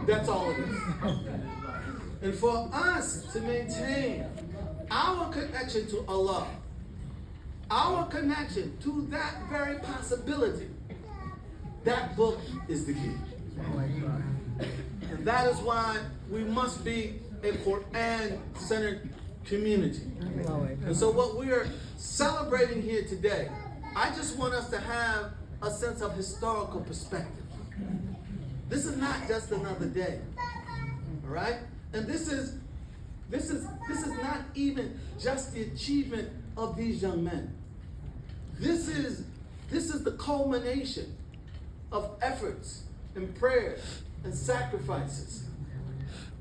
That's all it is. And for us to maintain our connection to Allah, our connection to that very possibility, that book is the key. And that is why we must be a Qur'an-centered community. And so what we're celebrating here today, I just want us to have a sense of historical perspective. This is not just another day, all right? And this is not even just the achievement of these young men. This is the culmination of efforts and prayers and sacrifices,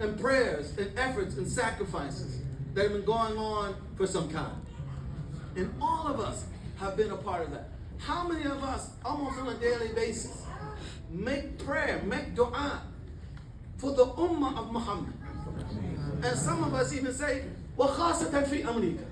and prayers and efforts and sacrifices that have been going on for some time. And all of us have been a part of that. How many of us, almost on a daily basis, make prayer, make dua for the ummah of Muhammad? And some of us even say, وَخَاصَةً فِي أَمْرِكَ.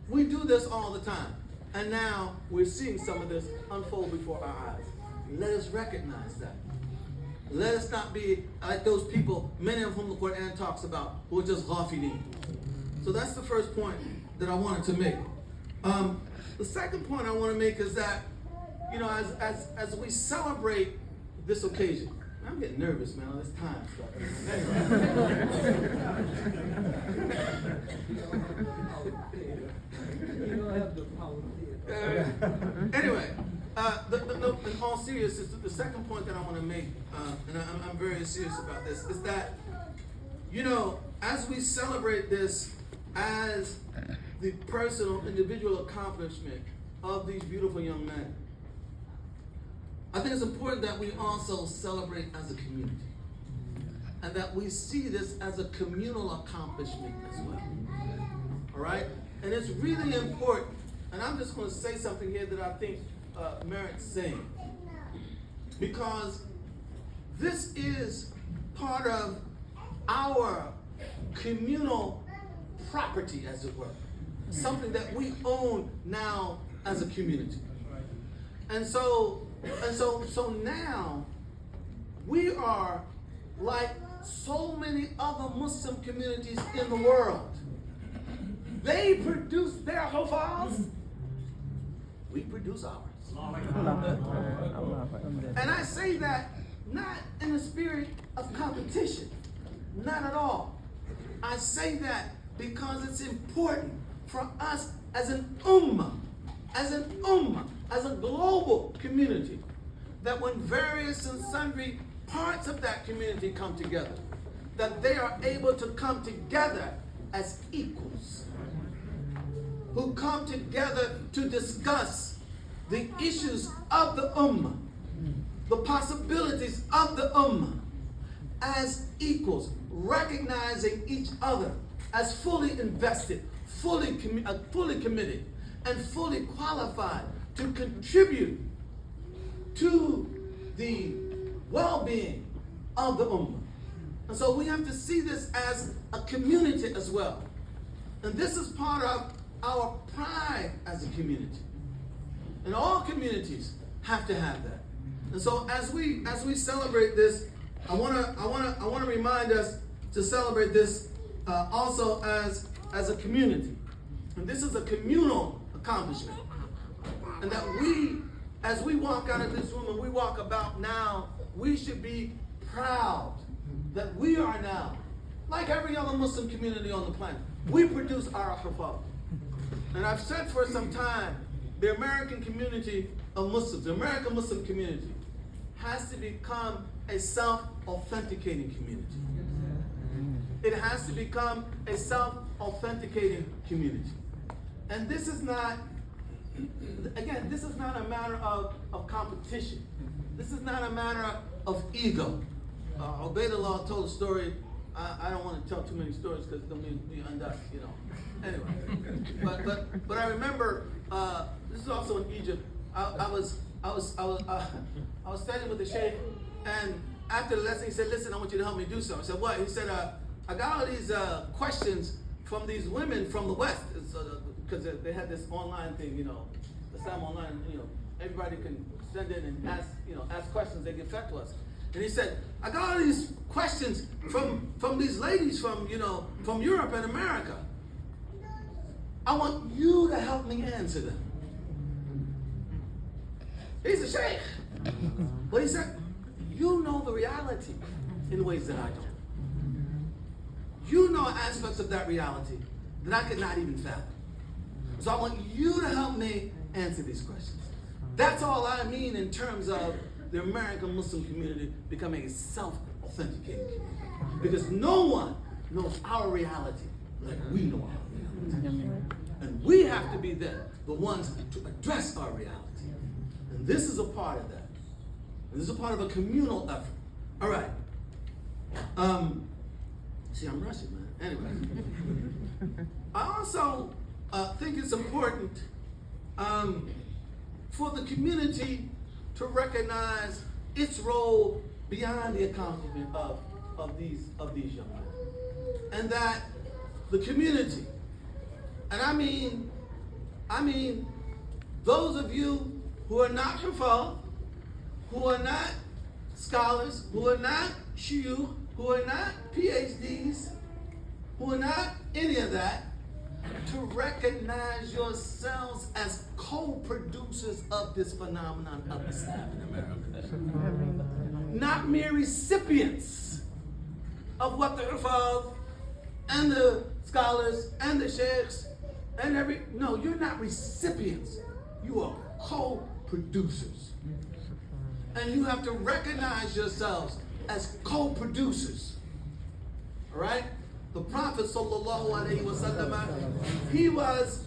We do this all the time. And now we're seeing some of this unfold before our eyes. Let us recognize that. Let us not be like those people, many of whom the Qur'an talks about, who are just ghafilin. So that's the first point that I wanted to make. The second point I want to make is that, you know, as we celebrate this occasion, I'm getting nervous, man, all this time stuff. Anyway, in all seriousness, the second point that I want to make, and I'm very serious about this, is that, you know, as we celebrate this as the personal, individual accomplishment of these beautiful young men, I think it's important that we also celebrate as a community. And that we see this as a communal accomplishment as well. All right? And it's really important. And I'm just going to say something here that I think merits saying. Because this is part of our communal property, as it were. Something that we own now as a community. And so now we are like so many other Muslim communities in the world. They produce their hufaz, we produce ours. And I say that not in the spirit of competition, not at all. I say that because it's important for us as an ummah, as a global community, that when various and sundry parts of that community come together, that they are able to come together as equals, who come together to discuss the issues of the ummah, the possibilities of the ummah, as equals, recognizing each other as fully invested, fully committed, and fully qualified to contribute to the well-being of the ummah. And so we have to see this as a community as well. And this is part of our pride as a community. And all communities have to have that. And so as we celebrate this, I wanna remind us to celebrate this also as a community. And this is a communal accomplishment. And that we, as we walk out of this room and we walk about now, we should be proud that we are now, like every other Muslim community on the planet, we produce our hufaz. And I've said for some time, the American community of Muslims, the American Muslim community, has to become a self-authenticating community. It has to become a self-authenticating community. And this is not, again, this is not a matter of competition. This is not a matter of ego. Ubaydullah told a story. I don't want to tell too many stories because they'll be undone, you know. Anyway, but I remember this is also in Egypt. I was studying with the sheikh, and after the lesson he said, "Listen, I want you to help me do something." I said, "What?" He said, "I got all these questions from these women from the West, because they had this online thing, you know, Islam online, you know, everybody can send in and ask questions. They get fatwas." And he said, I got all these questions from these ladies from Europe and America. I want you to help me answer them. He's a sheikh. But he said, you know the reality in ways that I don't. You know aspects of that reality that I could not even fathom. So I want you to help me answer these questions. That's all I mean in terms of the American Muslim community becoming a self-authenticating community. Because no one knows our reality like we know our reality. And we have to be the ones to address our reality. And this is a part of that. And this is a part of a communal effort. All right. See, I'm rushing, man. Anyway. I also think it's important for the community to recognize its role beyond the accomplishment of these young men. And that the community, and I mean those of you who are not Hufal, who are not scholars, who are not shuyukh, who are not PhDs, who are not any of that, to recognize yourselves as co-producers of this phenomenon of Islam in America. Not mere recipients of what the Hufal and the scholars and the sheikhs and no, you're not recipients. You are co-producers. And you have to recognize yourselves as co-producers. All right? The Prophet sallallahu alaihi wasallam, he was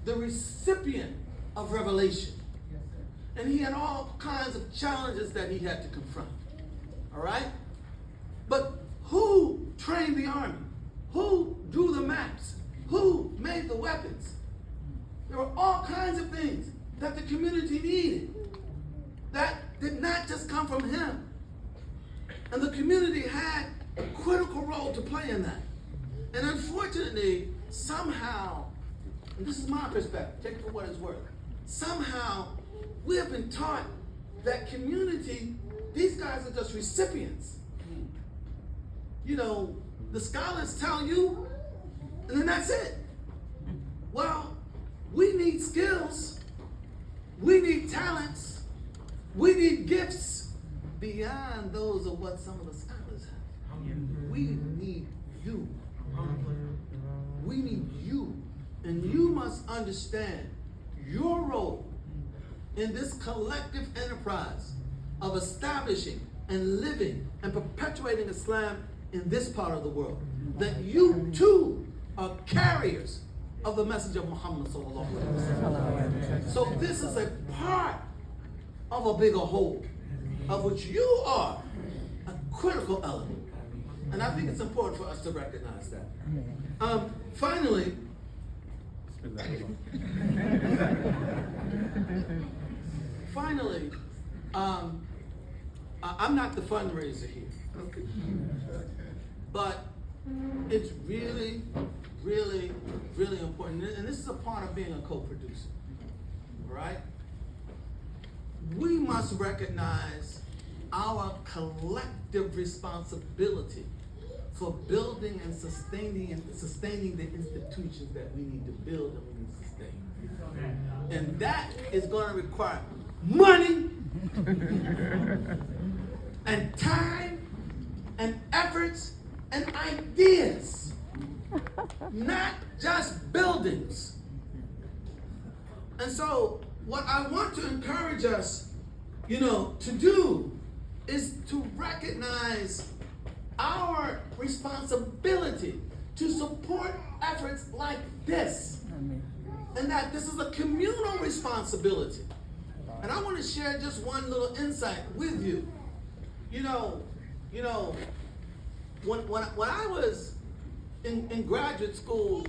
the recipient of revelation. And he had all kinds of challenges that he had to confront. All right? But who trained the army? Who drew the maps? Who made the weapons? There were all kinds of things that the community needed that did not just come from him. And the community had a critical role to play in that. And unfortunately, somehow, and this is my perspective, take it for what it's worth, somehow we have been taught that community, these guys are just recipients. You know, the scholars tell you, and then that's it. Well, we need skills, we need talents, we need gifts beyond those of what some of the scholars have. We need you. We need you. And you must understand your role in this collective enterprise of establishing and living and perpetuating Islam in this part of the world. That you too are carriers of the message of Muhammad sallallahu alaihi wasallam. So this is a part of a bigger whole, of which you are a critical element. And I think it's important for us to recognize that. Finally, I'm not the fundraiser here, but it's really, really, really important. And this is a part of being a co-producer, right? We must recognize our collective responsibility for building and sustaining the institutions that we need to build and we need to sustain. And that is going to require money and time and efforts and ideas, not just buildings. And so what I want to encourage us, to do is to recognize our responsibility to support efforts like this. And that this is a communal responsibility. And I want to share just one little insight with you. When I was in graduate school,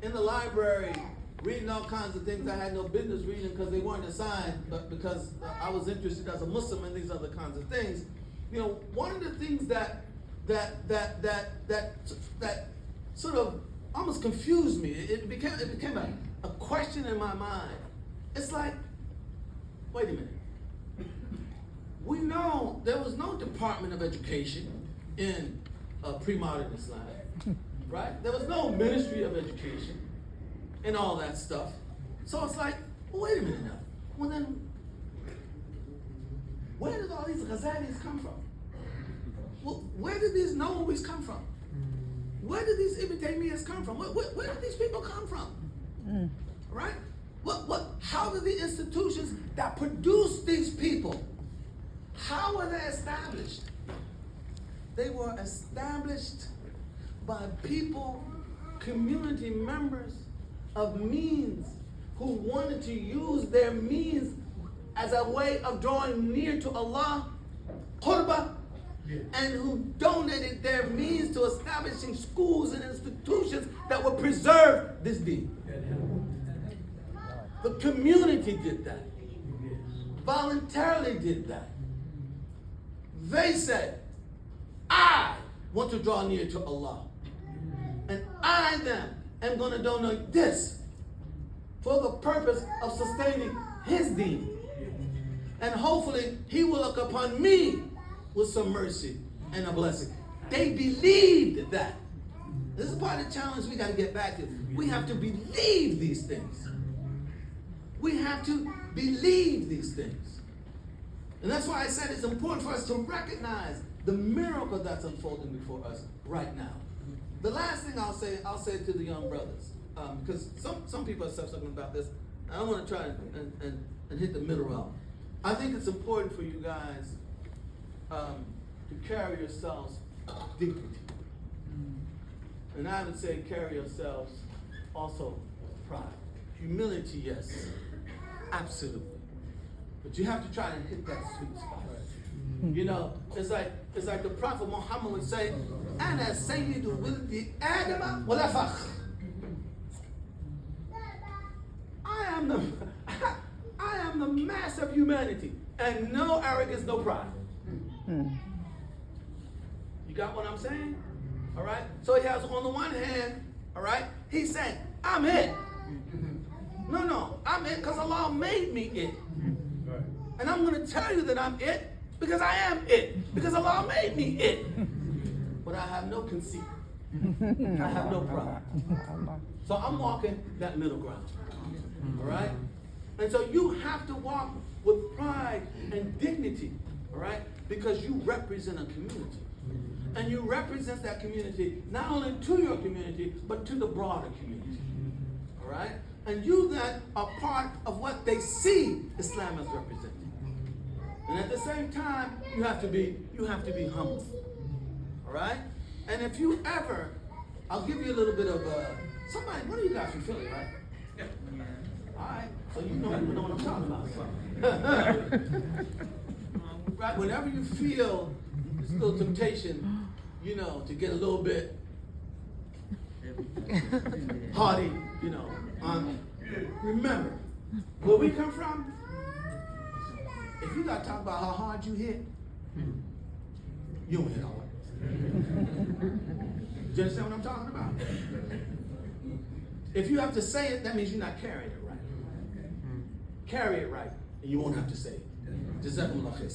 in the library, reading all kinds of things I had no business reading because they weren't assigned, but because I was interested as a Muslim in these other kinds of things. One of the things that sort of almost confused me. It became a question in my mind. It's like, wait a minute. we know there was no Department of Education in pre-modern Islam, right? There was no Ministry of Education and all that stuff. So it's like, well, wait a minute now. Well then, where did all these Ghazalis come from? Well, where did these Nawawis come from? Where did these Ibn Taymiyyahs come from? Where did these people come from? Right? How did the institutions that produced these people, how were they established? They were established by people, community members of means who wanted to use their means as a way of drawing near to Allah, qurbah, and who donated their means to establishing schools and institutions that would preserve this deen. The community did that. Voluntarily did that. They said, I want to draw near to Allah. And I then am going to donate this for the purpose of sustaining His deen. And hopefully He will look upon me with some mercy and a blessing. They believed that. This is part of the challenge we got to get back to. We have to believe these things. We have to believe these things. And that's why I said it's important for us to recognize the miracle that's unfolding before us right now. The last thing I'll say to the young brothers, because some people are something about this. I want to try and hit the middle route. I think it's important for you guys to carry yourselves with dignity. And I would say carry yourselves also with pride. Humility, yes, absolutely. But you have to try and hit that sweet spot. You know, it's like the Prophet Muhammad would say, "Ana sayyidu wildi Adama wala fakhr." I am the master of humanity, and no arrogance, no pride. You got what I'm saying? All right. So he has on the one hand, all right, he's saying, "I'm it." No, I'm it because Allah made me it. And I'm going to tell you that I'm it because I am it. Because Allah made me it. But I have no conceit. I have no pride. So I'm walking that middle ground. All right? And so you have to walk with pride and dignity. All right? Because you represent a community. And you represent that community not only to your community, but to the broader community. All right? And you then are part of what they see Islam as representing. And at the same time, you have to be humble. All right? And if you ever, I'll give you a little bit of somebody, one of you guys from Philly, right? Yeah. All right. So you know what I'm talking about. Right? Whenever you feel this little temptation, you know, to get a little bit haughty, you know, remember, where we come from, if you got to talk about how hard you hit, you don't hit hard. Do you understand what I'm talking about? If you have to say it, that means you're not carrying it right. Carry it right, and you won't have to say it. Jazakumullah khair.